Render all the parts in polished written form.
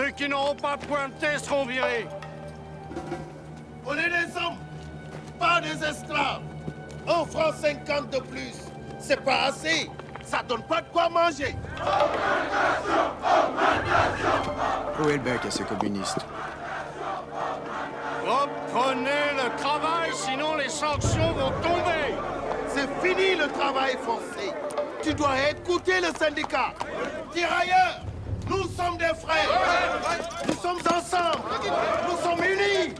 Ceux qui n'auront pas pointé seront virés. On est des hommes, pas des esclaves. 1 franc 50 de plus, c'est pas assez. Ça donne pas de quoi manger. Où est le bec à ces communistes? Reprenez le travail, sinon les sanctions vont tomber. C'est fini le travail forcé. Tu dois écouter le syndicat. Tirailleurs, nous sommes des frères. Nous sommes ensemble. Nous sommes unis.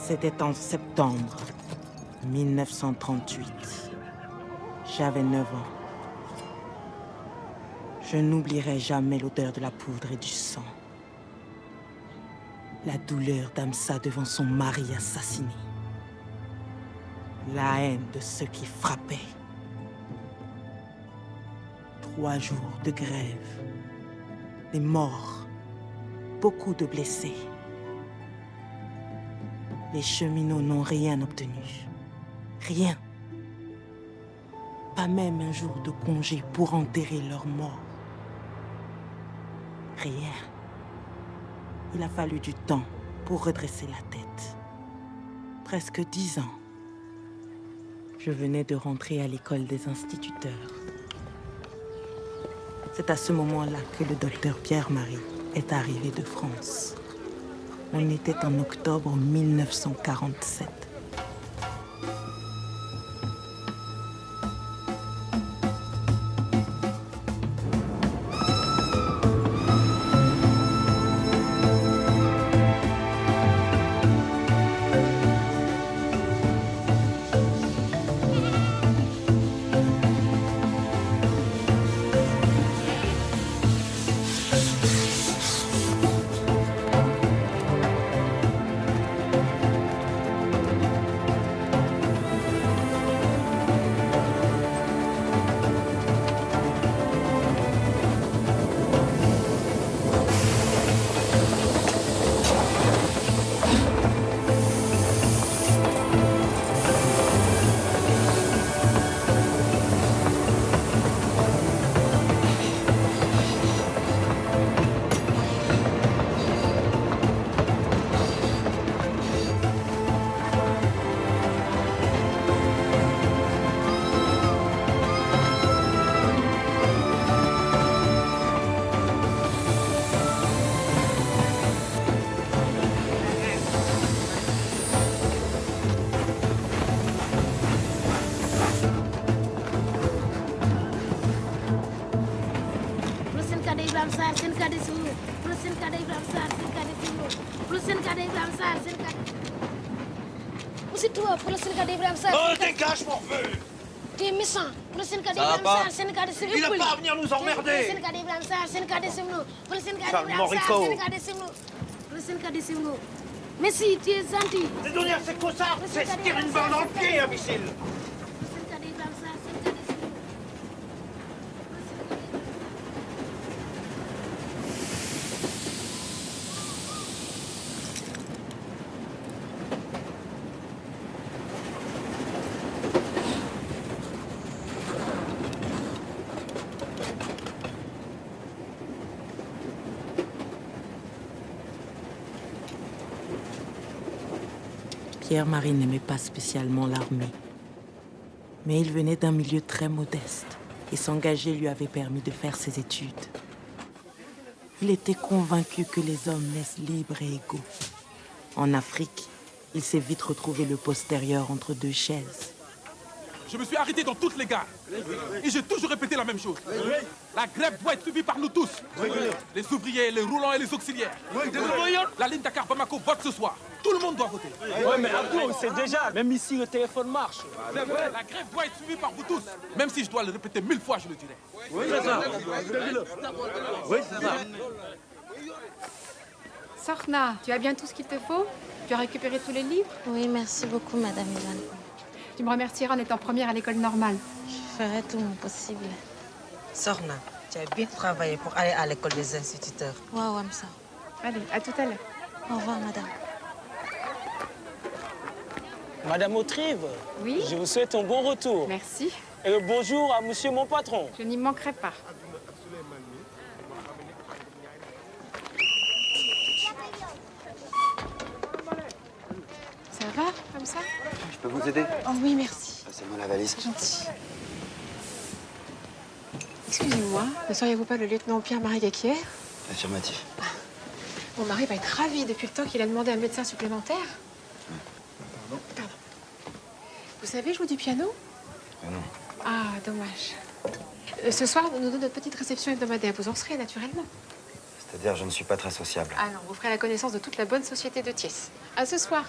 C'était en septembre 1938. J'avais 9 ans. Je n'oublierai jamais l'odeur de la poudre et du sang. La douleur d'Amsa devant son mari assassiné. La haine de ceux qui frappaient. 3 jours de grève. Des morts. Beaucoup de blessés. Les cheminots n'ont rien obtenu. Rien. Pas même un jour de congé pour enterrer leurs morts. Rien. Il a fallu du temps pour redresser la tête. Presque 10 ans. Je venais de rentrer à l'école des instituteurs. C'est à ce moment-là que le docteur Pierre-Marie est arrivé de France. On était en octobre 1947. Oh, dégage mon feu! T'es méchant. Ça va pas? Il n'a pas à venir nous emmerder! Charles Morico! Mais si, tu es gentil. C'est donner à ces cossards, c'est se tirer une balle dans le pied, imbécile! Pierre-Marie n'aimait pas spécialement l'armée. Mais il venait d'un milieu très modeste et s'engager lui avait permis de faire ses études. Il était convaincu que les hommes naissent libres et égaux. En Afrique, il s'est vite retrouvé le postérieur entre deux chaises. Je me suis arrêté dans toutes les gares. Et j'ai toujours répété la même chose. La grève doit être suivie par nous tous. Les ouvriers, les roulants et les auxiliaires. La ligne Dakar-Bamako vote ce soir. Tout le monde doit voter. Ouais, mais Abdou, c'est déjà. Même ici, le téléphone marche. La grève doit être suivie par vous tous. Même si je dois le répéter 1000 fois, je le dirai. Oui, c'est ça. Oui, c'est ça. Sorna, tu as bien tout ce qu'il te faut? Tu as récupéré tous les livres? Oui, merci beaucoup, Madame Ivan. Tu me remercieras en étant première à l'école normale. Je ferai tout mon possible. Sorna, tu as bien travaillé pour aller à l'école des instituteurs. Ouais, ça. Allez, à tout à l'heure. Au revoir, madame. Madame Autrive, Oui? je vous souhaite un bon retour. Merci. Et le bonjour à monsieur mon patron. Je n'y manquerai pas. Ça va, comme ça? Je peux vous aider? Oh oui, merci. Passez-moi la valise. C'est gentil. Excusez-moi, ne seriez-vous pas le lieutenant Pierre-Marie Gaquière? Affirmatif. Mon mari va être ravi depuis le temps qu'il a demandé un médecin supplémentaire. Pardon. Vous savez jouer du piano? Non. Ah, dommage. Ce soir, nous donnons notre petite réception hebdomadaire. Vous en serez, naturellement. C'est-à-dire, je ne suis pas très sociable. Ah non, vous ferez la connaissance de toute la bonne société de Thiès. À ce soir.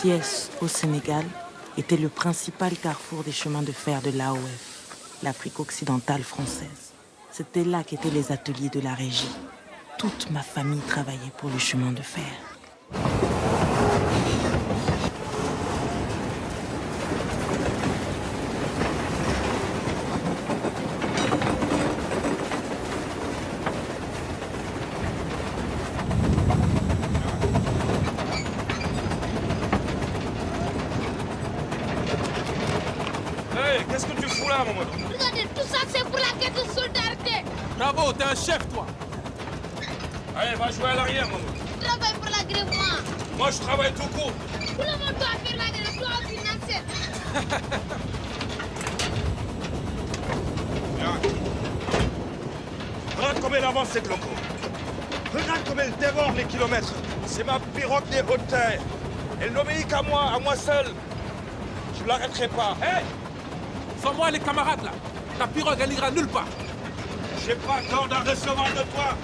Thiès, au Sénégal, était le principal carrefour des chemins de fer de l'AOF, l'Afrique occidentale française. C'était là qu'étaient les ateliers de la régie. Toute ma famille travaillait pour le chemin de fer. Qu'est-ce que tu fous là, Mamadou? Regardez, tout ça, c'est pour la quête de solidarité. Bravo, t'es un chef, toi. Allez, va jouer à l'arrière, Mamadou. Je travaille pour la grève, moi. Moi, je travaille tout court. Tout le monde doit faire la grève, toi aussi, Nasser. Regarde comme elle avance, cette loco. Regarde comme elle dévore les kilomètres. C'est ma pirogue des hautes terres. Elle n'obéit qu'à moi seul. Je ne l'arrêterai pas. Hé! Sans moi, les camarades, là. Ta pirogue, elle ira nulle part. J'ai pas tort d'en recevoir de toi.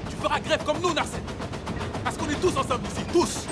Tu feras grève comme nous, Nasser. Parce qu'on est tous ensemble ici, tous.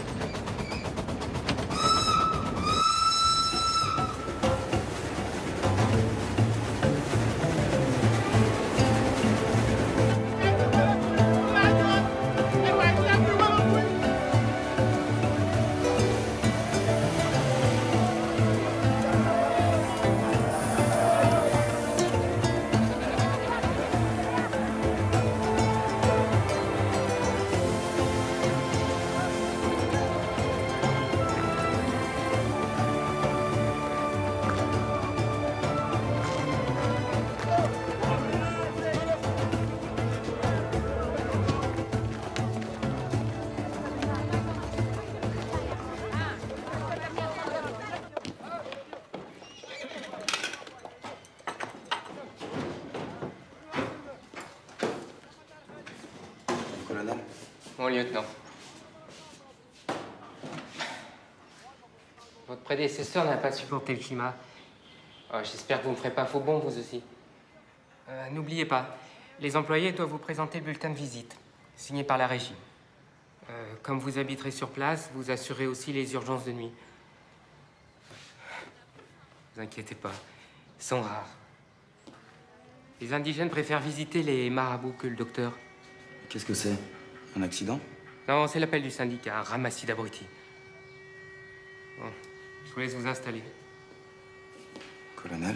Colonel? Mon lieutenant. Votre prédécesseur n'a pas supporté le climat. J'espère que vous ne me ferez pas faux bond, vous aussi. N'oubliez pas, les employés doivent vous présenter le bulletin de visite, signé par la régie. Comme vous habiterez sur place, vous assurez aussi les urgences de nuit. Ne vous inquiétez pas, ils sont rares. Les indigènes préfèrent visiter les marabouts que le docteur. Qu'est-ce que c'est? Un accident? Non, c'est l'appel du syndicat, un ramassis d'abrutis. Bon, je vous laisse vous installer. Colonel?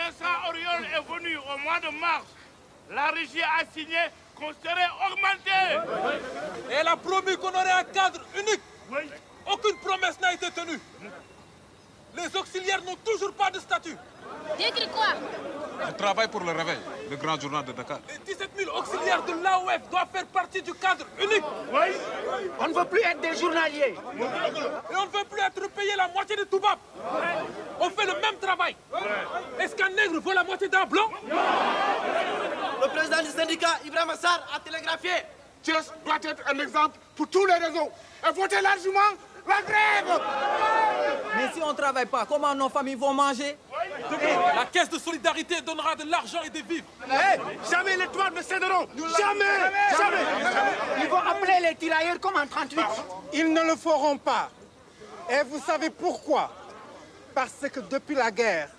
Vincent Auriol est venu au mois de mars, la régie a signé qu'on serait augmenté. Et elle a promis qu'on aurait un cadre unique. Aucune promesse n'a été tenue. Les auxiliaires n'ont toujours pas de statut. T'écris quoi? Je travaille pour le Réveil, le grand journal de Dakar. Les 17 000 auxiliaires de l'AOF doivent faire partie du cadre unique. Oui. On ne veut plus être des journaliers. Et on ne veut plus être payé la moitié de Toubab. On fait le même travail. Est-ce qu'un nègre vaut la moitié d'un blanc? Le président du syndicat, Ibrahim Assar, a télégraphié. Thiès doit être un exemple pour tous les réseaux. Et votez largement la grève. Mais si on ne travaille pas, comment nos familles vont manger? La caisse de solidarité donnera de l'argent et des vivres. Jamais les toits ne céderont. Jamais. Ils vont appeler les tirailleurs comme en 38. Ils ne le feront pas. Et vous savez pourquoi? Parce que depuis la guerre,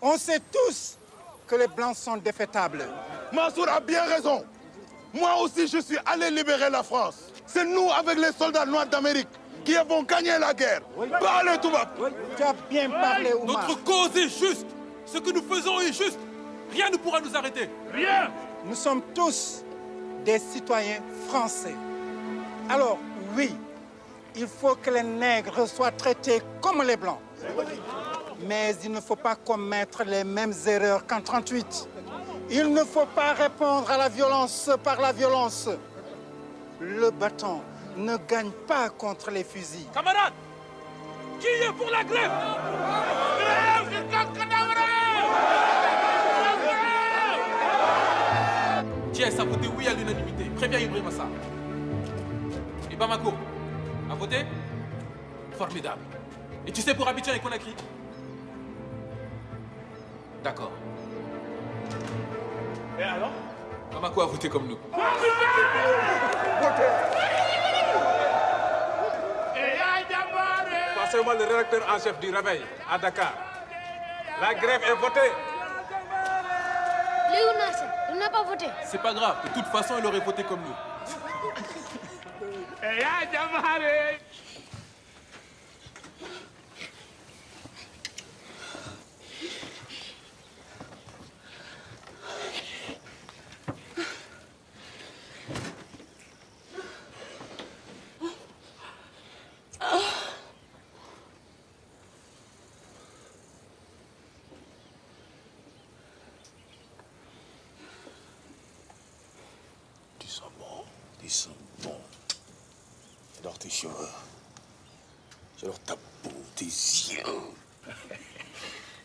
on sait tous que les Blancs sont défaitables. Mansour a bien raison. Moi aussi, je suis allé libérer la France. C'est nous, avec les soldats noirs d'Amérique, qui avons gagné la guerre. Parlez, Toubab. Tu as bien parlé, Oumar. Notre cause est juste. Ce que nous faisons est juste. Rien ne pourra nous arrêter. Rien. Nous sommes tous des citoyens français. Alors, oui, il faut que les nègres soient traités comme les Blancs. Mais il ne faut pas commettre les mêmes erreurs qu'en 1938. Il ne faut pas répondre à la violence par la violence. Le bâton ne gagne pas contre les fusils. Camarades, qui est pour la grève? Thiès a voté oui à l'unanimité. Préviens Ibrahim Assar. Et Bamako a voté? Formidable. Et tu sais pour Abidjan et Conakry? D'accord. Et alors? Bamako a voté comme nous. Passez-moi le rédacteur en chef du Réveil à Dakar. La grève est votée. Léo Nasser, il n'a pas voté. C'est pas grave. De toute façon, il aurait voté comme nous. Ils sont bons. J'adore tes cheveux. J'adore ta peau, tes yeux.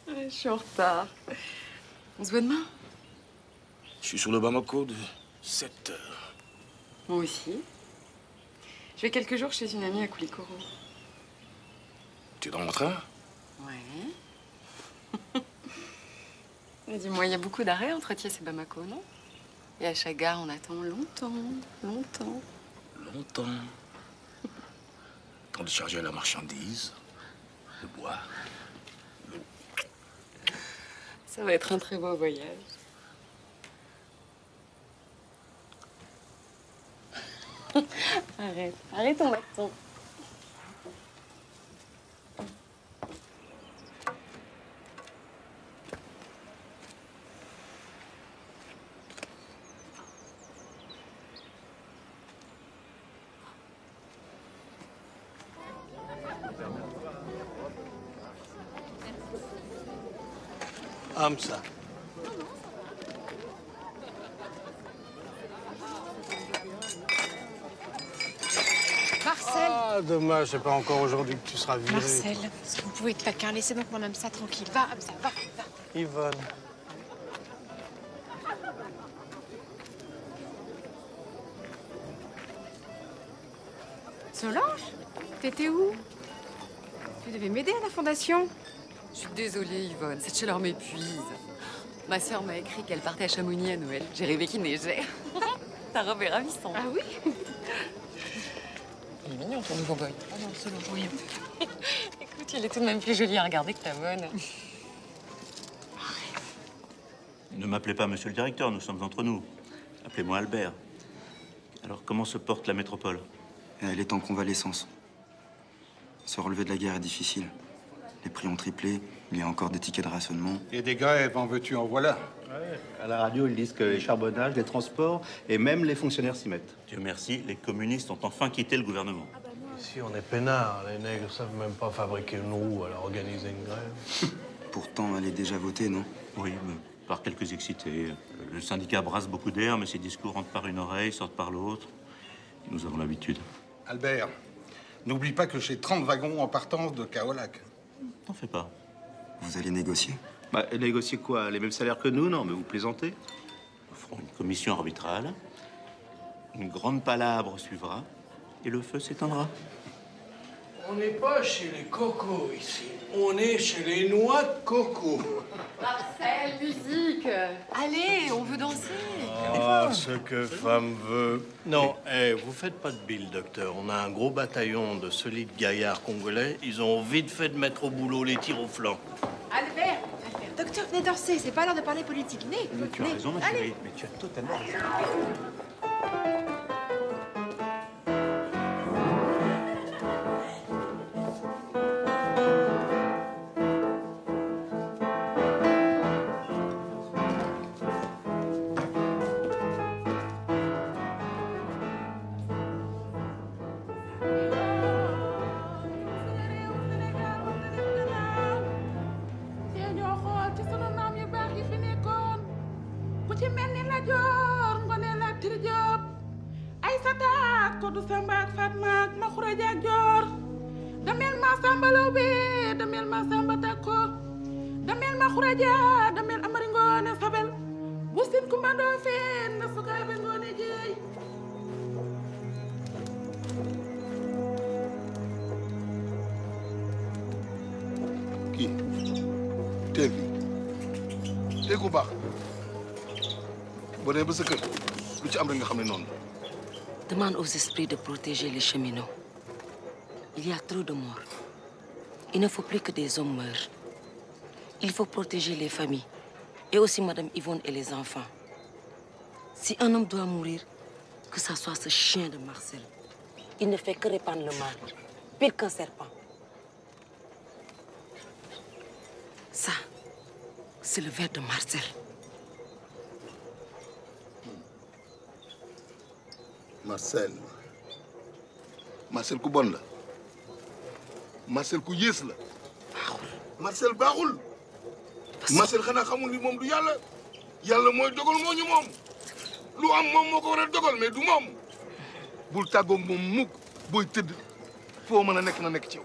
Je suis en retard. On se voit demain? Je suis sur le Bamako de 7 heures. Moi aussi. Je vais quelques jours chez une amie à Koulikoro. Tu es dans mon train? Ouais. Dis-moi, il y a beaucoup d'arrêts entre Thiès et Bamako, non? Et à chaque gare, on attend longtemps. Longtemps. Temps de charger la marchandise, de boire. Ça va être un très beau voyage. Arrête ton bâton. Hamza. Marcel! Ah, dommage, c'est pas encore aujourd'hui que tu seras viré. Marcel, est-ce que vous pouvez être taquin? Laissez donc mon homme ça tranquille. Va, Hamza, va. Yvonne. Solange? T'étais où? Tu devais m'aider à la fondation. Je suis désolée, Yvonne. Cette chaleur m'épuise. Ma sœur m'a écrit qu'elle partait à Chamonix à Noël. J'ai rêvé qu'il neigeait. Ta robe est ravissante. Ah oui? Il est mignon, ton nouveau boy. Oh non, Solange, oui. Écoute, il est tout de même plus joli à regarder que ta bonne. Ne m'appelez pas monsieur le directeur, nous sommes entre nous. Appelez-moi Albert. Alors, comment se porte la métropole? Elle est en convalescence. Se relever de la guerre est difficile. Les prix ont triplé, il y a encore des tickets de rationnement. Et des grèves, en veux-tu, en voilà. Ouais. À la radio, ils disent que les charbonnages, les transports et même les fonctionnaires s'y mettent. Dieu merci, les communistes ont enfin quitté le gouvernement. Ici, on est peinards. Les nègres savent même pas fabriquer une roue, alors organiser une grève. Pourtant, elle est déjà votée, non? Oui, mais par quelques excités. Le syndicat brasse beaucoup d'air, mais ses discours rentrent par une oreille, sortent par l'autre. Nous avons l'habitude. Albert, n'oublie pas que j'ai 30 wagons en partance de Kaolac. T'en fais pas. Vous allez négocier? Bah, négocier quoi? Les mêmes salaires que nous? Non, mais vous plaisantez. Nous ferons une commission arbitrale. Une grande palabre suivra. Et le feu s'éteindra. On n'est pas chez les cocos ici. On est chez les noix de coco. Marcel, musique. Allez, on veut danser. Ah, ce que femme veut. Non, vous faites pas de bile, docteur. On a un gros bataillon de solides gaillards congolais. Ils ont vite fait de mettre au boulot les tirs au flanc. Albert, docteur, venez danser. C'est pas l'heure de parler politique. Venez. Mais tu as raison, ma chérie. Mais tu as totalement raison. Demande aux esprits de protéger les cheminots. Il y a trop de morts. Il ne faut plus que des hommes meurent. Il faut protéger les familles. Et aussi Madame Yvonne et les enfants. Si un homme doit mourir, que ça soit ce chien de Marcel. Il ne fait que répandre le mal. Pire qu'un serpent. Ça, c'est le verre de Marcel. Marcel ku bon la Marcel ku yées la Marcel baaxul Marcel xanaa xamul ni moom du yàlla yàlla mooy dogal moo ñu moom lu am moom moo ko war a dogal mais du moom bul tàggoog moom mukk booy tëdd foo mën a nekk na nekk ci yow.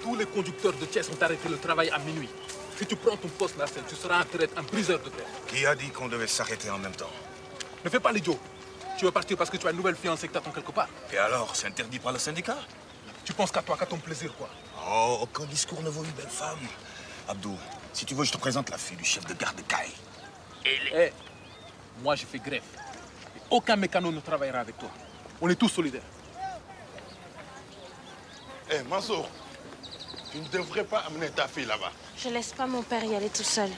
Tous les conducteurs de Thiès ont arrêté le travail à minuit. Si tu prends ton poste, Marcel, tu seras en traite, un briseur de terre. Qui a dit qu'on devait s'arrêter en même temps? Ne fais pas l'idiot. Tu veux partir parce que tu as une nouvelle fiancée que t'attends quelque part. Et alors, c'est interdit par le syndicat? Tu penses qu'à toi, qu'à ton plaisir, quoi. Oh, aucun discours ne vaut une belle femme. Abdou, si tu veux, je te présente la fille du chef de gare de Caille. Eh, moi, je fais grève. Et aucun mécano ne travaillera avec toi. On est tous solidaires. Eh, Mansour, tu ne devrais pas amener ta fille là-bas. Je laisse pas mon père y aller tout seul.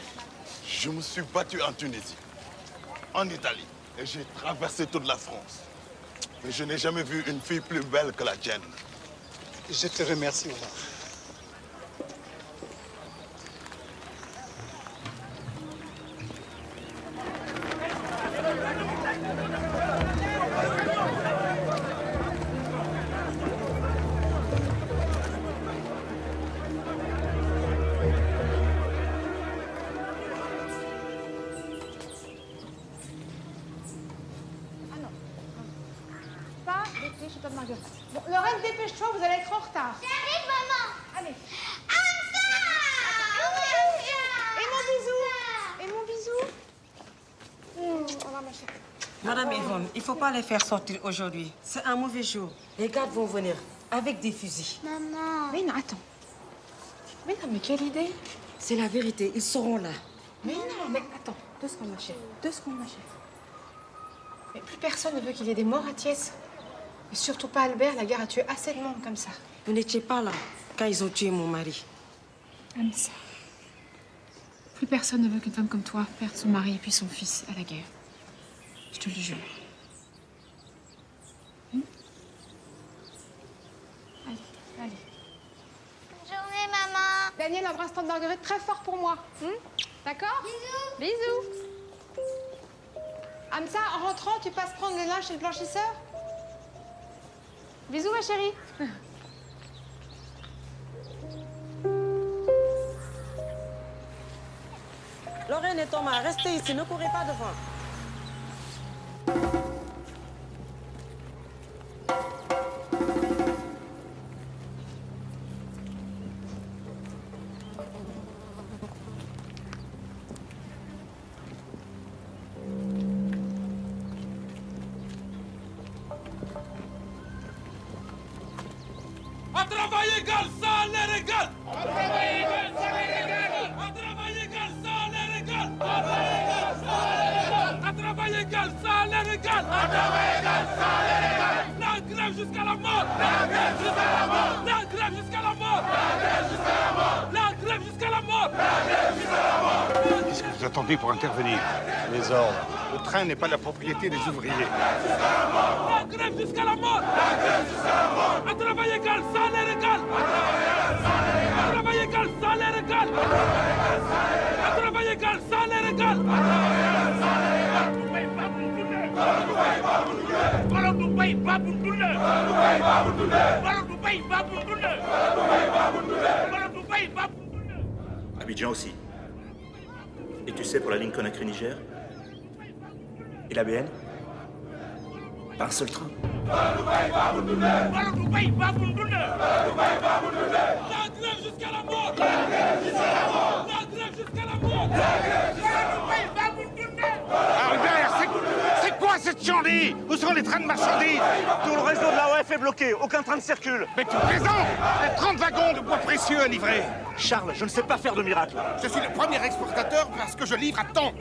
Je me suis battu en Tunisie, en Italie, et j'ai traversé toute la France. Mais je n'ai jamais vu une fille plus belle que la tienne. Je te remercie, Omar. Bon, Lorraine, dépêche-toi, vous allez être en retard. J'arrive, maman. Allez. Asa! Et mon bisou. Et mon bisou. Au revoir, ma chérie. Madame Yvonne, il ne faut pas les faire sortir aujourd'hui. C'est un mauvais jour. Les gardes vont venir avec des fusils. Maman. Mais non, attends. Mais non, mais quelle idée. C'est la vérité, ils seront là. Mais non, mais attends. 2 secondes, ma chérie. 2 secondes, ma chérie. Mais plus personne ne veut qu'il y ait des morts à Thiès. Et surtout pas Albert, la guerre a tué assez de monde comme ça. Vous n'étiez pas là quand ils ont tué mon mari. Anissa. Plus personne ne veut qu'une femme comme toi perde son mari et puis son fils à la guerre. Je te le jure. Allez, allez. Bonne journée, maman. Daniel, embrasse tante Marguerite très fort pour moi. D'accord? Bisous. Bisous. Hamza, en rentrant, tu passes prendre le linge chez le blanchisseur? Bisous, ma chérie. Lorraine et Thomas, restez ici, ne courez pas devant. À travail égal, salaire égal. À travail égal, salaire égal. À travail égal, salaire égal. À travail égal, salaire égal. À travail égal, salaire égal. La grève jusqu'à la mort. La grève jusqu'à la mort. La grève jusqu'à la mort. La grève jusqu'à la mort. La grève jusqu'à la mort. La grève jusqu'à la mort. Qu'est-ce que vous attendez pour intervenir? Les ordres. Le train n'est pas la propriété des ouvriers. La grève jusqu'à la mort. La grève jusqu'à la mort. À travail égal, salaire égal. À travail égal, salaire égal. À travail égal, salaire égal. Abidjan aussi. Et tu sais pour la ligne Conakry-Niger? Et la BN? Pas un seul train. La grève jusqu'à la mort. La grève jusqu'à la mort. La grève jusqu'à la mort. Albert, c'est quoi cette chandelle? Où sont les trains de marchandises? Tout le réseau de la OF est bloqué, aucun train ne circule. Mais tu plaisantes! Les 30 wagons de bois précieux à livrer. Charles, je ne sais pas faire de miracle. Je suis le premier exportateur parce que je livre à temps.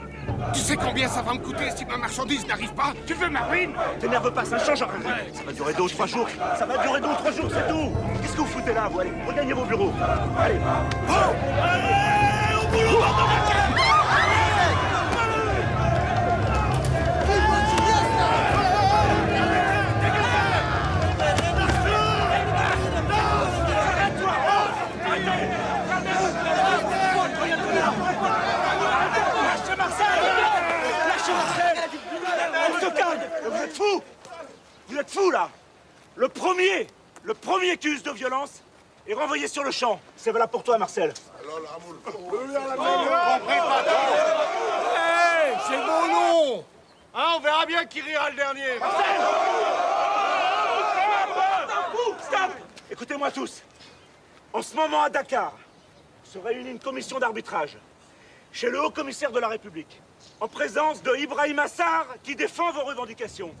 Tu sais combien ça va me coûter si ma marchandise n'arrive pas? Tu veux ma ruine? T'énerve pas, ça ne changera rien. Ça va durer 2 ou 3 jours. Ça va durer 2 ou 3 jours, c'est tout. Qu'est-ce que vous foutez là, vous? Allez, regagnez vos bureaux. Allez. Allez, au boulot, Vous êtes fous! Vous êtes fous, là! Le premier qui use de violence est renvoyé sur le champ. C'est valable pour toi, Marcel. Hey, c'est mon nom. Hein, on verra bien qui rira le dernier. Marcel! Stop! Écoutez-moi tous. En ce moment, à Dakar, se réunit une commission d'arbitrage chez le haut-commissaire de la République, en présence de Ibrahim Assar, qui défend vos revendications.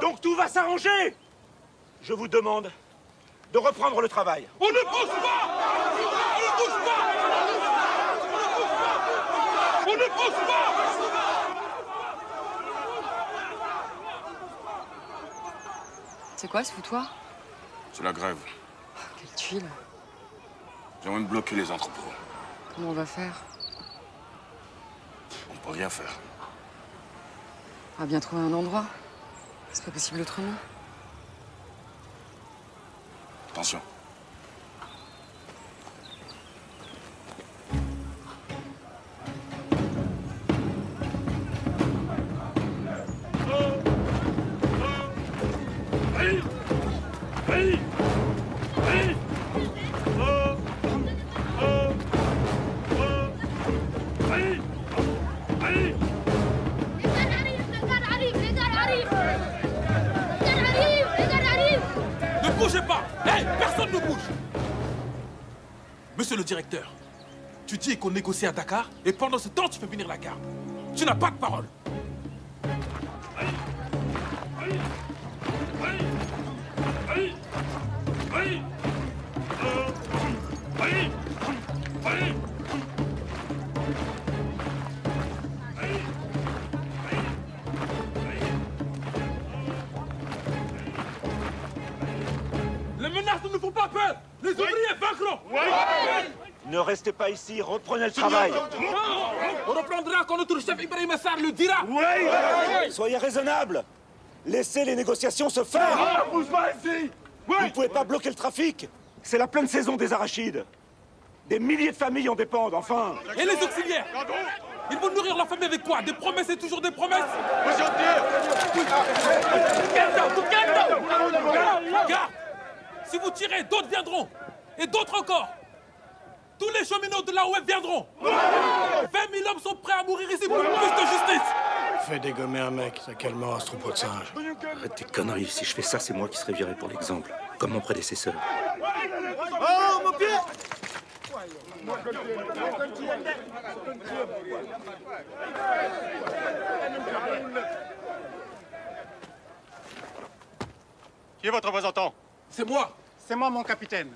Donc tout va s'arranger. Je vous demande de reprendre le travail. On ne bouge pas! On ne bouge pas! On ne bouge pas! C'est quoi ce foutoir? C'est la grève. Quelle tuile. J'ai envie de bloquer les entrepôts. Comment on va faire? On peut rien faire. On va bien trouver un endroit. C'est pas possible autrement. Attention. Ne bougez pas! Hey, personne ne bouge! Monsieur le directeur, tu dis qu'on négocie à Dakar et pendant ce temps, tu fais venir la garde. Tu n'as pas de parole. Les menaces ne nous font pas peur. Les ouvriers vaincront. Ne restez pas ici, reprenez le travail. On reprendra quand notre chef Ibrahim Assar le dira. Oui. Soyez raisonnables. Laissez les négociations se faire. Bouge pas ici. Vous ne pouvez pas bloquer le trafic. C'est la pleine saison des arachides. Des milliers de familles en dépendent, enfin. Et les auxiliaires? Ils vont nourrir leur famille avec quoi? Des promesses et toujours des promesses? Garde! Si vous tirez, d'autres viendront. Et d'autres encore. Tous les cheminots de l'AOF viendront. 20 000 hommes sont prêts à mourir ici pour plus de justice. Fais dégommer un mec, ça calmera ce troupeau de singes. Arrête tes conneries. Si je fais ça, c'est moi qui serai viré pour l'exemple. Comme mon prédécesseur. Oh, mon pied! Qui est votre représentant? C'est moi. C'est moi, mon capitaine.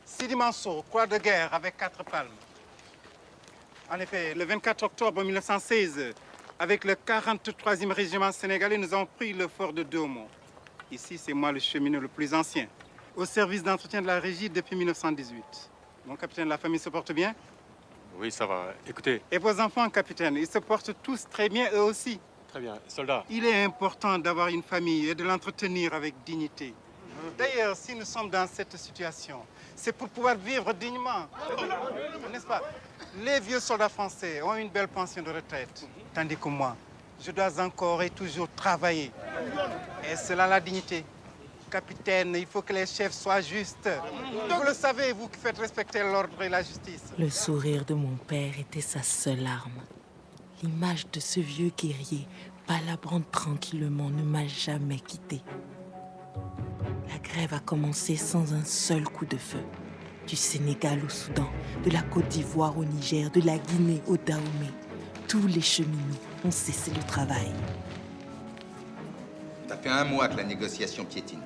Sidi Mansour, croix de guerre avec 4 palmes. En effet, le 24 octobre 1916, avec le 43e régiment sénégalais, nous avons pris le fort de Domo. Ici, c'est moi le cheminot le plus ancien, au service d'entretien de la régie depuis 1918. Mon capitaine, la famille se porte bien? Oui, ça va. Écoutez. Et vos enfants, capitaine, ils se portent tous très bien, eux aussi. Très bien. Soldats. Il est important d'avoir une famille et de l'entretenir avec dignité. D'ailleurs, si nous sommes dans cette situation, c'est pour pouvoir vivre dignement. N'est-ce pas? Les vieux soldats français ont une belle pension de retraite, tandis que moi, je dois encore et toujours travailler. Et cela la dignité. Capitaine, il faut que les chefs soient justes. Vous le savez, vous qui faites respecter l'ordre et la justice. Le sourire de mon père était sa seule arme. L'image de ce vieux guerrier, palabrant tranquillement, ne m'a jamais quitté. La grève a commencé sans un seul coup de feu. Du Sénégal au Soudan, de la Côte d'Ivoire au Niger, de la Guinée au Dahomey. Tous les cheminots ont cessé le travail. Ça fait 1 mois que la négociation piétine.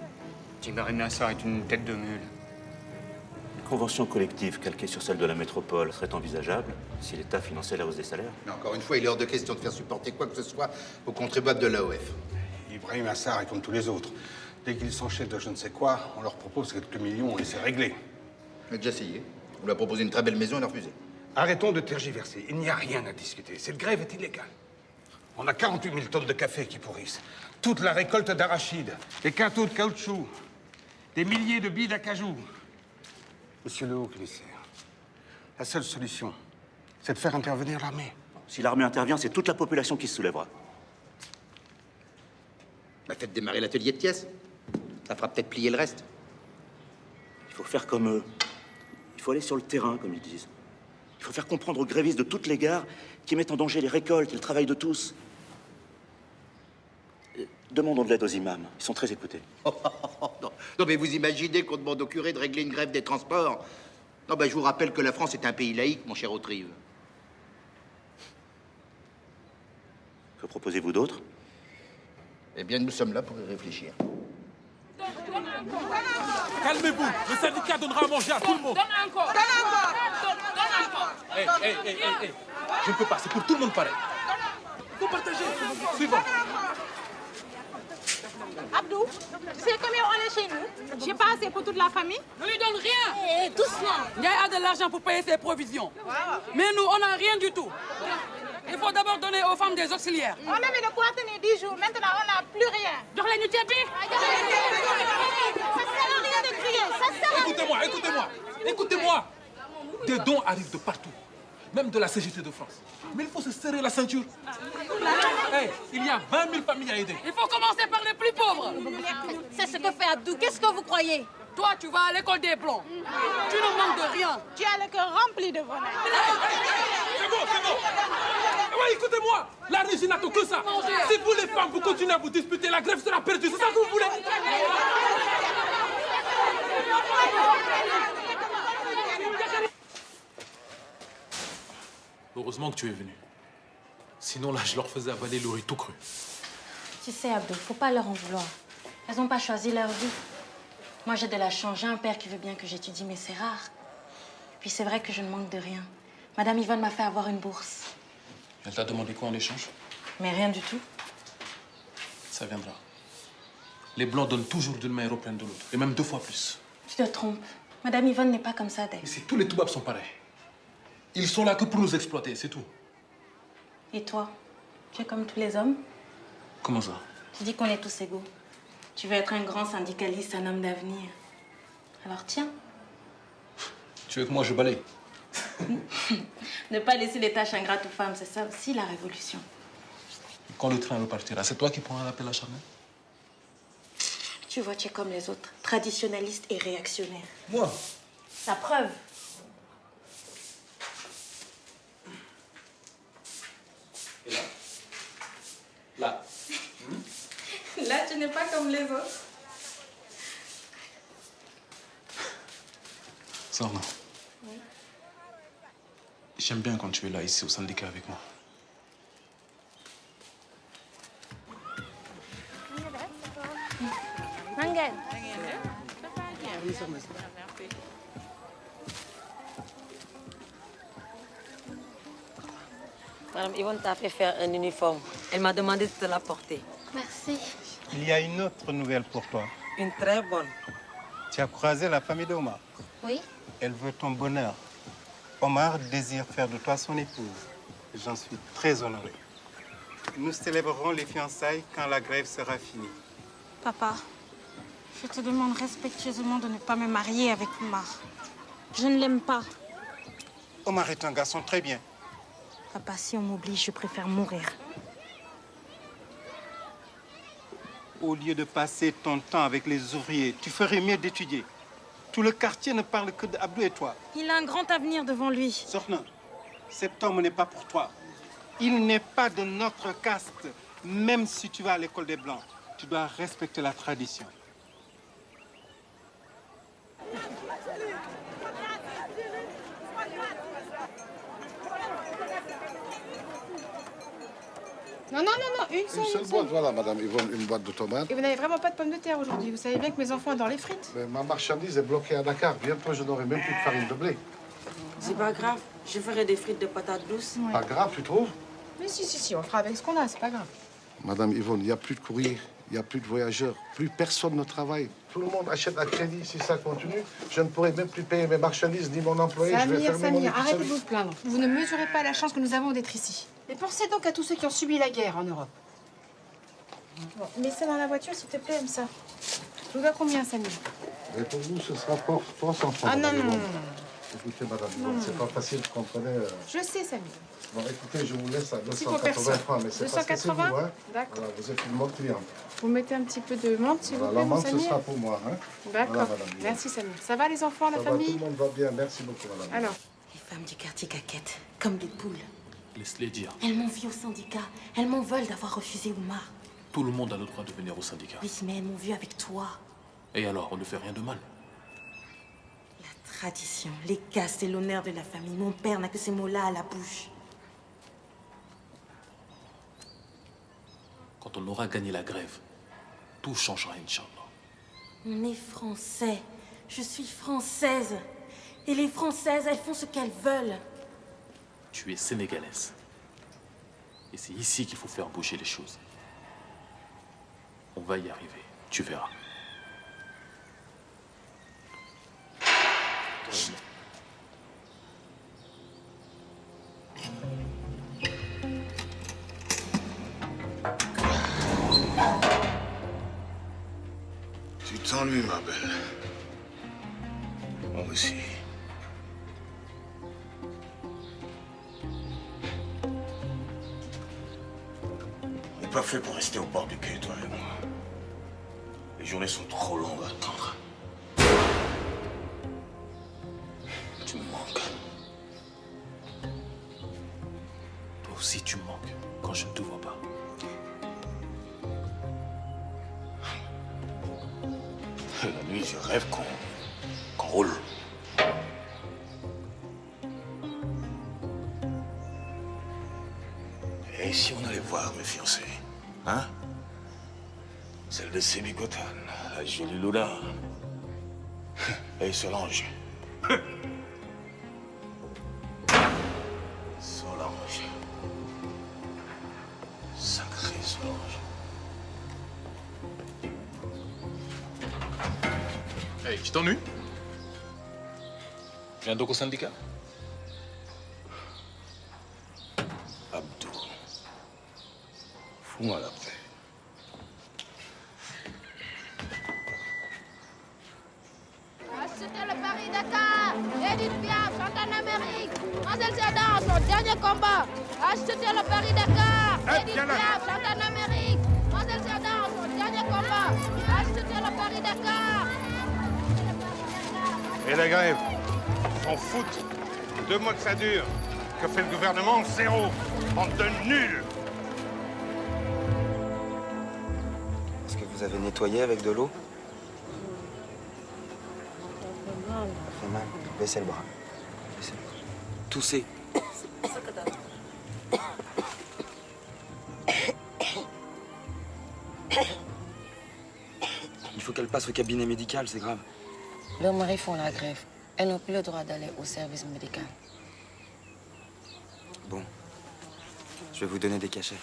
Ibrahim Assar est une tête de mule. Une convention collective calquée sur celle de la métropole serait envisageable si l'État finançait la hausse des salaires. Mais encore une fois, il est hors de question de faire supporter quoi que ce soit aux contribuables de l'AOF. Ibrahim Assar est comme tous les autres. Dès qu'ils sont chefs de je ne sais quoi, on leur propose quelques millions et c'est réglé. On a déjà essayé. On lui a proposé une très belle maison, elle a refusé. Arrêtons de tergiverser. Il n'y a rien à discuter. Cette grève est illégale. On a 48 000 tonnes de café qui pourrissent. Toute la récolte d'arachides, des quintaux de caoutchouc, des milliers de billes d'acajou. Monsieur le Haut-Commissaire, la seule solution, c'est de faire intervenir l'armée. Si l'armée intervient, c'est toute la population qui se soulèvera. Bah, faites démarrer l'atelier de Thiès. Ça fera peut-être plier le reste. Il faut faire comme eux. Il faut aller sur le terrain, comme ils disent. Il faut faire comprendre aux grévistes de toutes les gares qui mettent en danger les récoltes et le travail de tous. Demandons de l'aide aux imams. Ils sont très écoutés. Non, mais vous imaginez qu'on demande au curé de régler une grève des transports? Non, ben, je vous rappelle que la France est un pays laïque, mon cher Autrive. Que proposez-vous d'autre? Eh bien, nous sommes là pour y réfléchir. Calmez-vous, le syndicat donnera à manger à tout le monde. Donne encore. Hé, je ne peux pas, c'est pour tout le monde pareil. Vous partagez. Suivant. Abdou, tu sais combien on est chez nous? J'ai pas assez pour toute la famille. Ne lui donne rien. Doucement. Il y a de l'argent pour payer ses provisions. Mais nous, on n'a rien du tout. Il faut d'abord donner aux femmes des auxiliaires. On avait de quoi tenir 10 jours. Maintenant, on n'a plus rien. Donc les nutépi. Ça sert à rien de crier. Ça sert à rien. Écoutez-moi. Des dons arrivent de partout. Même de la CGT de France. Mais il faut se serrer la ceinture. Hey, il y a 20 000 familles à aider. Il faut commencer par les plus pauvres. C'est ce que fait Abdou. Qu'est-ce que vous croyez? Toi, tu vas à l'école des Blancs. Tu ne manques de rien. Tu as le cœur rempli de bonheur. C'est bon. Ouais, écoutez-moi. La régie n'attend que ça. Si vous, les femmes, vous continuez à vous disputer, la grève sera perdue. C'est ça que vous voulez? Heureusement que tu es venu. Sinon, là, je leur faisais avaler le riz tout cru. Tu sais, Abdou, faut pas leur en vouloir. Elles n'ont pas choisi leur vie. Moi, j'ai de la chance. J'ai un père qui veut bien que j'étudie, mais c'est rare. Puis c'est vrai que je ne manque de rien. Madame Yvonne m'a fait avoir une bourse. Elle t'a demandé quoi en échange? Mais rien du tout. Ça viendra. Les Blancs donnent toujours d'une main européenne de l'autre. Et même 2 fois plus. Tu te trompes. Madame Yvonne n'est pas comme ça, Dave. Ici, tous les toubabs sont pareils. Ils sont là que pour nous exploiter, c'est tout. Et toi, tu es comme tous les hommes? Comment ça? Tu dis qu'on est tous égaux. Tu veux être un grand syndicaliste, un homme d'avenir. Alors tiens. Tu veux que moi je balaye? Ne pas laisser les tâches ingrates aux femmes, c'est ça aussi la révolution. Quand le train repartira, c'est toi qui prendras l'appel à Charnel? Tu vois, tu es comme les autres, traditionnaliste et réactionnaire. Moi? La preuve. Et là? Là. Là, tu n'es pas comme les autres. Sarna. Oui. J'aime bien quand tu es là, ici, au syndicat avec moi. Mangan. Madame Yvonne t'a fait faire un uniforme. Elle m'a demandé de te l'apporter. Merci. Il y a une autre nouvelle pour toi. Une très bonne. Tu as croisé la famille d'Omar. Oui. Elle veut ton bonheur. Omar désire faire de toi son épouse. J'en suis très honoré. Nous célébrerons les fiançailles quand la grève sera finie. Papa, je te demande respectueusement de ne pas me marier avec Omar. Je ne l'aime pas. Omar est un garçon très bien. Papa, si on m'oblige, je préfère mourir. Au lieu de passer ton temps avec les ouvriers, tu ferais mieux d'étudier. Tout le quartier ne parle que d'Abdou et toi. Il a un grand avenir devant lui. Sorna, cet homme n'est pas pour toi. Il n'est pas de notre caste. Même si tu vas à l'école des Blancs, tu dois respecter la tradition. Non, non, non, non, une seule boîte, voilà, madame Yvonne, une boîte de tomates. Et vous n'avez vraiment pas de pommes de terre aujourd'hui. Vous savez bien que mes enfants adorent les frites. Mais ma marchandise est bloquée à Dakar. Bientôt, je n'aurai même plus de farine de blé. C'est pas grave. Je ferai des frites de patates douces. Pas grave, tu trouves? Mais si, on fera avec ce qu'on a, c'est pas grave. Madame Yvonne, il n'y a plus de courrier, il n'y a plus de voyageurs, plus personne ne travaille. Tout le monde achète à crédit. Si ça continue, je ne pourrai même plus payer mes marchandises ni mon employé. Je vais fermer mon épicerie. Arrêtez de vous plaindre. Vous ne mesurez pas la chance que nous avons d'être ici. Et pensez donc à tous ceux qui ont subi la guerre en Europe. Bon, mets ça dans la voiture, s'il te plaît, ça. Je vous dois combien, Samir? Et pour vous, ce sera pour 300 francs. Ah non, non, non. Écoutez, madame Yvonne, c'est pas facile, vous comprenez. Je sais, Samir. Bon, écoutez, je vous laisse à Si pour 280 personne. francs, mais c'est parce que c'est vous, 280? hein. D'accord. Voilà, vous êtes une bonne cliente. Vous mettez un petit peu de menthe, s'il vous Voilà, plaît, la mon menthe, ce Samir. sera pour moi, hein. D'accord. Voilà, madame Yvonne. Merci, Samir. Ça va, les enfants, la Ça va, famille? tout le monde va bien, merci beaucoup, madame. Alors? Les femmes du quartier caquettent, comme des poules. Laisse-les dire. Elles m'ont vu au syndicat. Elles m'en veulent d'avoir refusé Omar. Tout le monde a le droit de venir au syndicat. Oui, mais elles m'ont vu avec toi. Et alors, on ne fait rien de mal. La tradition, les castes et l'honneur de la famille. Mon père n'a que ces mots-là à la bouche. Quand on aura gagné la grève, tout changera, Inch'Allah. On est français. Je suis française. Et les Françaises, elles font ce qu'elles veulent. Tu es sénégalaise. Et c'est ici qu'il faut faire bouger les choses. On va y arriver, tu verras. Tu t'ennuies, ma belle. Moi aussi. On n'est pas fait pour rester au bord du quai, toi et moi. Les journées sont trop longues à attendre. Tu me manques. Toi aussi, tu me manques quand je ne te vois pas. La nuit, je rêve qu'on roule. Et si on allait voir mes fiancées, hein? Celle de Sébikotane, la jolie Lula. Et Solange. Solange. Sacrée Solange. Hey, tu t'ennuies? viens donc au syndicat. Abdou, fous-moi la paix. C'était le Paris-Dakar. Edith Piaf chante en Amérique. Marcel Cerdan, son dernier combat. C'était le Paris-Dakar. Edith Piaf chante en Amérique. Marcel Cerdan, son dernier combat. C'était le Paris-Dakar. Et la grève, s'en foutent. 2 mois que ça dure. Que fait le gouvernement? 0. Bande de nuls. Est-ce que vous avez nettoyé avec de l'eau? Ça fait mal. Baissez le bras. Baissez le bras. Toussez. Il faut qu'elle passe au cabinet médical, c'est grave. Leurs maris font la grève. Elles n'ont plus le droit d'aller au service médical. Bon. Je vais vous donner des cachets.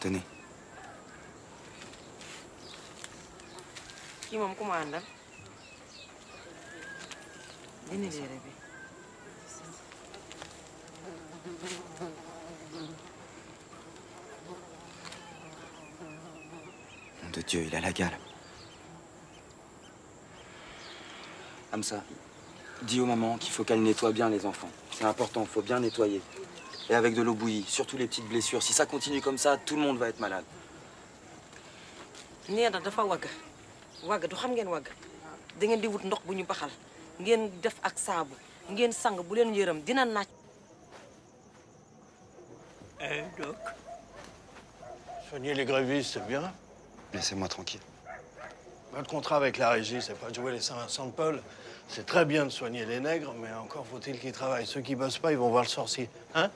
Tenez. Qui m'a commandé? Dîner les rêves. Nom de Dieu, il a la gale. Hamza, dis aux mamans qu'il faut qu'elles nettoient bien les enfants. C'est important, il faut bien nettoyer. Et avec de l'eau bouillie, surtout les petites blessures. Si ça continue comme ça, tout le monde va être malade. nee na dafa wagg wagg du xam ngeen wagg da ngeen di wut ndox bu ñu baxal ngeen def ak saabu ngeen sang bu leen yërëm dina naaj. Doc. Soigner les grévistes, c'est bien. Laissez-moi tranquille. Votre contrat avec la régie, c'est pas de jouer les Saint-Vincent de Paul. C'est très bien de soigner les nègres, mais encore faut-il qu'ils travaillent. Ceux qui bossent pas, ils vont voir le sorcier. Hein?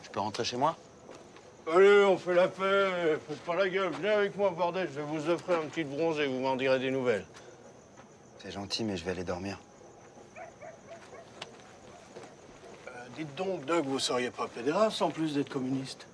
Je peux rentrer chez moi? Allez, on fait la paix. Faites pas la gueule. Venez avec moi, bordel. Je vais vous offrir un petit bronze et vous m'en direz des nouvelles. C'est gentil, mais je vais aller dormir. Dites donc, Doug, vous seriez pas pédéraste en plus d'être communiste?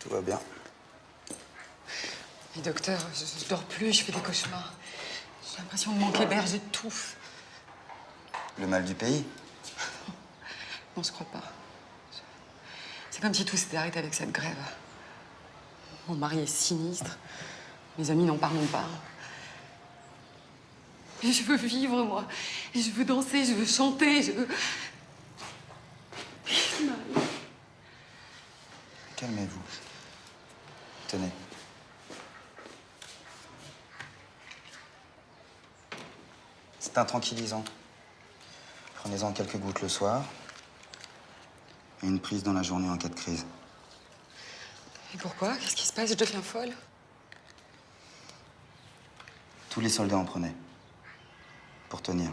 Tout va bien. Mais docteur, je dors plus, je fais des cauchemars. J'ai l'impression de manquer d'air, j'étouffe. Le mal du pays? Non, je crois pas. C'est comme si tout s'était arrêté avec cette grève. Mon mari est sinistre. Mes amis n'en parlent pas. Mais je veux vivre, moi. Et je veux danser, je veux chanter, je veux... Calmez-vous. Tenez. C'est un tranquillisant. Prenez-en quelques gouttes le soir. Et une prise dans la journée en cas de crise. Et pourquoi? Qu'est-ce qui se passe? Je deviens folle? Tous les soldats en prenaient. Pour tenir.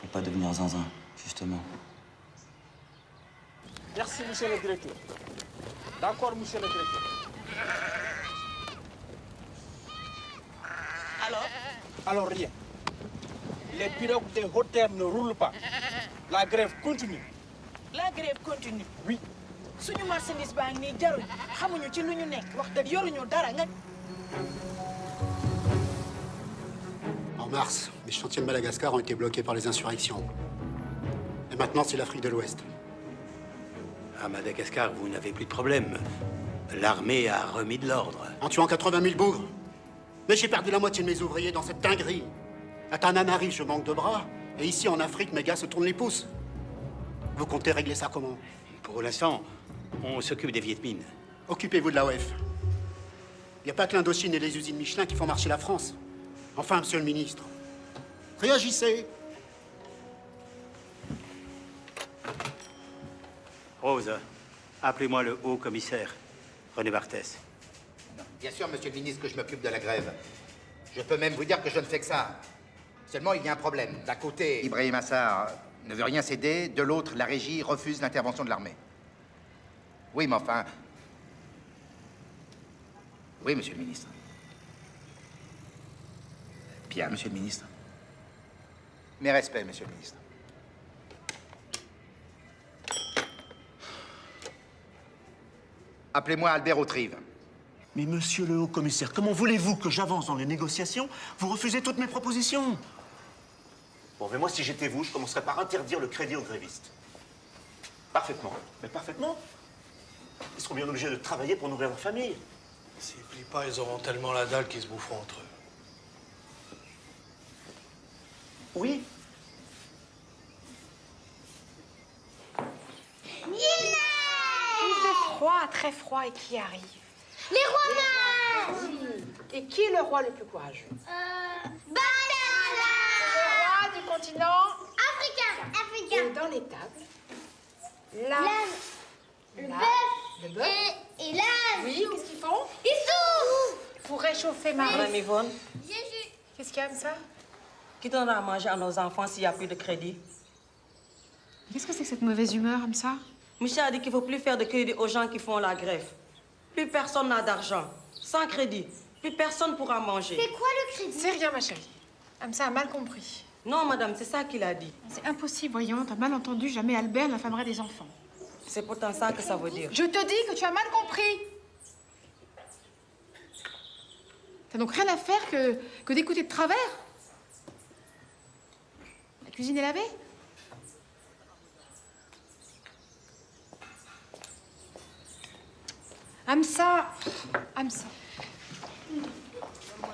Pour pas devenir zinzin, justement. Merci, monsieur le directeur. D'accord, monsieur le directeur. Alors rien. Les pirogues des hôtels ne roulent pas. La grève continue. La grève continue. Oui. Suñu marchandise baa ngi nii jaruñ xamuñu ci lu ñu nekk wax dëgg yoruñu dara nga. En mars, les chantiers de Madagascar ont été bloqués par les insurrections. Et maintenant, c'est l'Afrique de l'Ouest. À Madagascar, vous n'avez plus de problème. L'armée a remis de l'ordre. En tuant 80 000 bougres. Mais j'ai perdu la moitié de mes ouvriers dans cette dinguerie. À Tananarive, je manque de bras. Et ici, en Afrique, mes gars se tournent les pouces. Vous comptez régler ça comment? Pour l'instant, on s'occupe des Viet Minh. Occupez-vous de l'AOF. Il n'y a pas que l'Indochine et les usines Michelin qui font marcher la France. Enfin, monsieur le ministre, réagissez. Rose, appelez-moi le haut commissaire, René Barthès. Bien sûr, monsieur le ministre, que je m'occupe de la grève. Je peux même vous dire que je ne fais que ça. Seulement, il y a un problème. D'un côté, Ibrahim Assar ne veut rien céder. De l'autre, la régie refuse l'intervention de l'armée. Oui, mais enfin... Oui, monsieur le ministre. Bien, monsieur le ministre. Mes respects, monsieur le ministre. Appelez-moi Albert Autrive. Mais monsieur le haut-commissaire, comment voulez-vous que j'avance dans les négociations? Vous refusez toutes mes propositions. Bon, mais moi, si j'étais vous, je commencerais par interdire le crédit aux grévistes. Parfaitement. Mais parfaitement. Ils seront bien obligés de travailler pour nourrir leur famille. S'ils plient pas, ils auront tellement la dalle qu'ils se boufferont entre eux. Oui. Il fait froid, très froid, et qui arrive? Les rois mages. Et qui est le roi le plus courageux? Batala. Le roi du continent Africain. Et dans les tables, l'âne, Le bœuf et l'âne. Oui, qu'est-ce qu'ils font? Ils souffrent. Pour réchauffer Marie. Madame Yvonne, Qu'est-ce qu'il y a comme ça? qui donnera à manger à nos enfants s'il n'y a plus de crédit? Qu'est-ce que c'est que cette mauvaise humeur comme ça? Michel a dit qu'il ne faut plus faire de crédit aux gens qui font la grève. Plus personne n'a d'argent. Sans crédit, plus personne pourra manger. C'est quoi le crédit? C'est rien, ma chérie. Amsa a mal compris. Non, madame, c'est ça qu'il a dit. C'est impossible, voyons. T'as mal entendu. Jamais Albert n'affamerait des enfants. C'est pourtant ça que ça veut dire. Je te dis que tu as mal compris. T'as donc rien à faire que d'écouter de travers? La cuisine est lavée? Amsa. Amsa.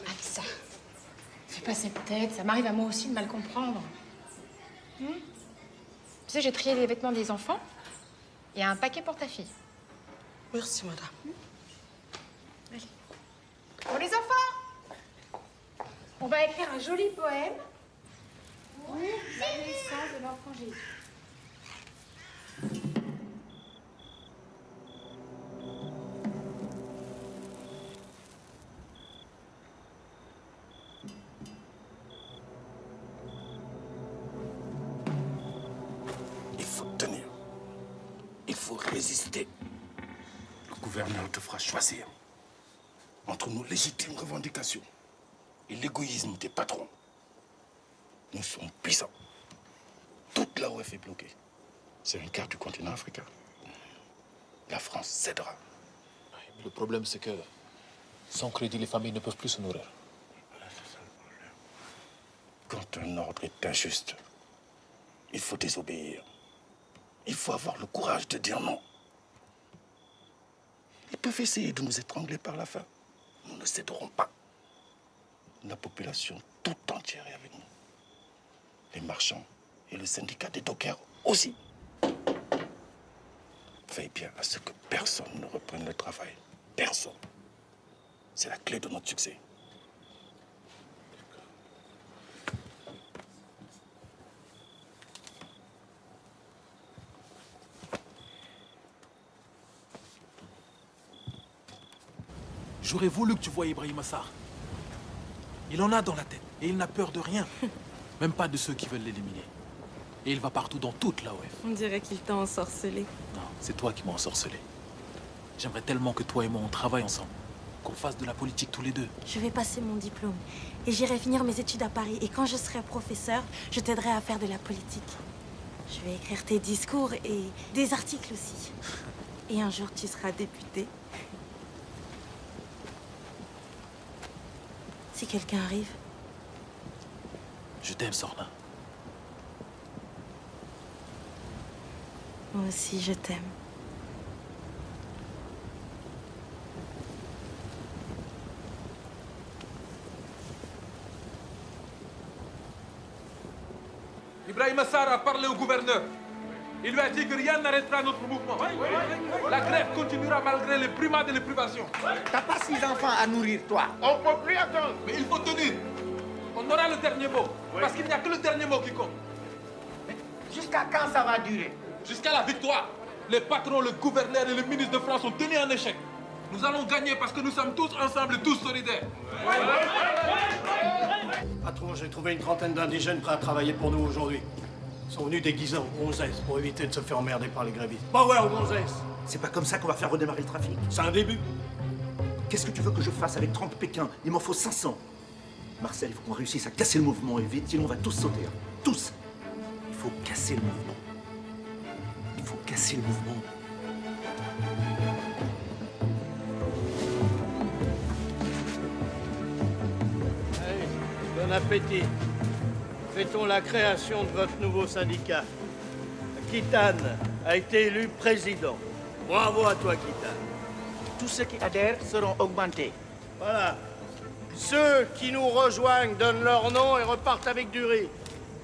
Amsa. Fais pas cette tête. Ça m'arrive à moi aussi de mal comprendre. Tu sais, j'ai trié les vêtements des enfants. Il y a un paquet pour ta fille. Merci, madame. Allez. Pour les enfants, on va écrire un joli poème. Oui, la naissance de l'enfant Jésus. Il faut tenir. Il faut résister. Le gouverneur te fera choisir entre nos légitimes revendications et l'égoïsme des patrons. Nous sommes puissants. Toute l'AOF est bloquée. C'est un quart du continent africain. La France cédera. Le problème, c'est que sans crédit, les familles ne peuvent plus se nourrir. Quand un ordre est injuste, il faut désobéir. Il faut avoir le courage de dire non. Ils peuvent essayer de nous étrangler par la faim. Nous ne céderons pas. La population tout entière est avec nous. Les marchands et le syndicat des dockers aussi. Veille bien à ce que personne ne reprenne le travail. Personne. C'est la clé de notre succès. J'aurais voulu que tu voies Ibrahim Assar. Il en a dans la tête et il n'a peur de rien. Même pas de ceux qui veulent l'éliminer. Et il va partout dans toute l'AOF. On dirait qu'il t'a ensorcelé. Non, c'est toi qui m'as ensorcelé. J'aimerais tellement que toi et moi on travaille ensemble. Qu'on fasse de la politique tous les deux. Je vais passer mon diplôme et j'irai finir mes études à Paris. Et quand je serai professeur, je t'aiderai à faire de la politique. Je vais écrire tes discours et des articles aussi. Et un jour, tu seras député. Si quelqu'un arrive. Je t'aime, Sorna. Moi aussi, je t'aime. Ibrahim Assar a parlé au gouverneur. Il lui a dit que rien n'arrêtera notre mouvement. La grève continuera malgré les primades et les privations. T'as pas 6 enfants à nourrir, toi. On ne peut plus attendre. Mais il faut tenir. On aura le dernier mot. Parce qu'il n'y a que le dernier mot qui compte. Jusqu'à quand ça va durer? Jusqu'à la victoire. Les patrons, le gouverneur et le ministre de France ont tenu un échec. Nous allons gagner parce que nous sommes tous ensemble et tous solidaires. Patron, j'ai trouvé une trentaine d'indigènes prêts à travailler pour nous aujourd'hui. Ils sont venus déguisés en gonzesses pour éviter de se faire emmerder par les grévistes. Power aux gonzesses! C'est pas comme ça qu'on va faire redémarrer le trafic. C'est un début. Qu'est-ce que tu veux que je fasse avec 30 Pékins? Il m'en faut 500. Marcel, il faut qu'on réussisse à casser le mouvement et vite, sinon on va tous sauter. Hein. Tous! Il faut casser le mouvement. Il faut casser le mouvement. Allez, bon appétit. Fêtons la création de votre nouveau syndicat. Kitane a été élu président. Bravo à toi, Kitane. Tous ceux qui adhèrent seront augmentés. Voilà. Ceux qui nous rejoignent donnent leur nom et repartent avec du riz.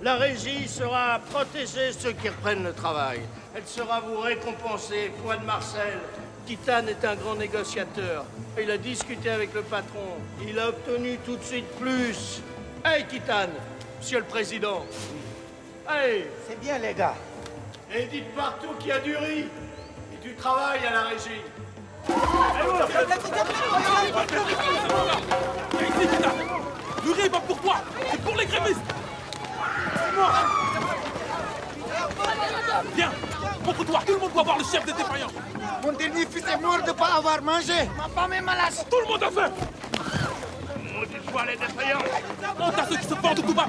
La régie sera à protéger ceux qui reprennent le travail. Elle sera vous récompenser, foi de Marcel. Kitane est un grand négociateur. Il a discuté avec le patron. Il a obtenu tout de suite plus. Hey, Kitane, Monsieur le Président. Allez. C'est bien, les gars. Et dites partout qu'il y a du riz et du travail à la régie. Le riz va pour toi. C'est pour les grévistes. Viens, montre-toi. Tout le monde doit voir le chef des défaillants. Mon dernier fils est mort de ne pas avoir mangé. Ma femme est malade. Tout le monde a faim. Maudit soit les défaillants. Honte à ceux qui se portent tout bas.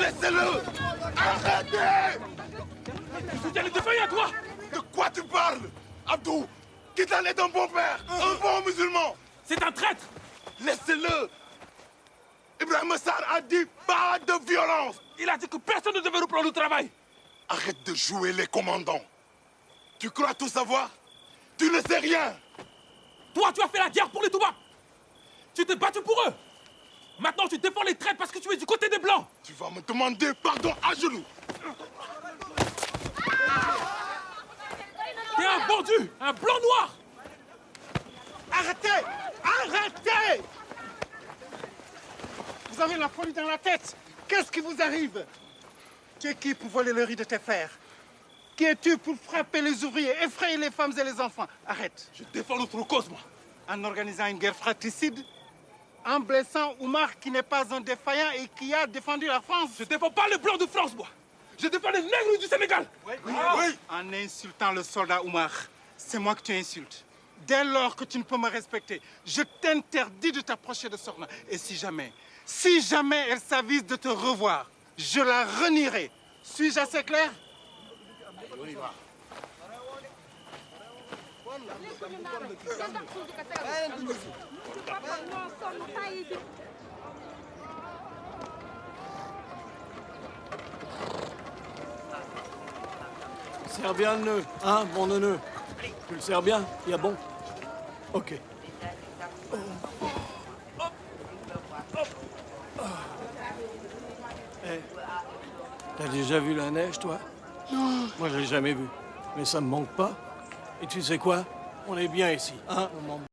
Laissez-le! Arrêtez! Tu soutiens les défaillants, toi? De quoi tu parles? Abdou, Kitane est un bon père, un bon musulman. C'est un traître. Laissez-le. Ibrahim Sarr a dit pas de violence. Il a dit que personne ne devait reprendre le travail. Arrête de jouer les commandants. Tu crois tout savoir? Tu ne sais rien. Toi, tu as fait la guerre pour les Toubabs. Tu t'es battu pour eux. Maintenant, tu défends les traîtres parce que tu es du côté des Blancs. Tu vas me demander pardon à genoux. T'es un vendu, un blanc noir. Arrêtez! Arrêtez! Vous avez la folie dans la tête. Qu'est-ce qui vous arrive? Tu es qui pour voler le riz de tes frères? Qui es-tu pour frapper les ouvriers, effrayer les femmes et les enfants? Arrête. Je défends notre cause, moi. En organisant une guerre fratricide, en blessant Oumar qui n'est pas un défaillant et qui a défendu la France. Je défends pas les Blancs de France, moi. Je défends les nègres du Sénégal. Oui. En insultant le soldat Oumar, c'est moi que tu insultes. Dès lors que tu ne peux me respecter, je t'interdis de t'approcher de Sorna. Et si jamais elle s'avise de te revoir, je la renierai. Suis-je assez clair? Serre bien le nœud, hein, mon nœud. Tu le sers bien? Il y a bon? Ok. Hey, t'as déjà vu la neige, toi? Non. Moi, je l'ai jamais vue. Mais ça me manque pas. Et tu sais quoi? On est bien ici, hein?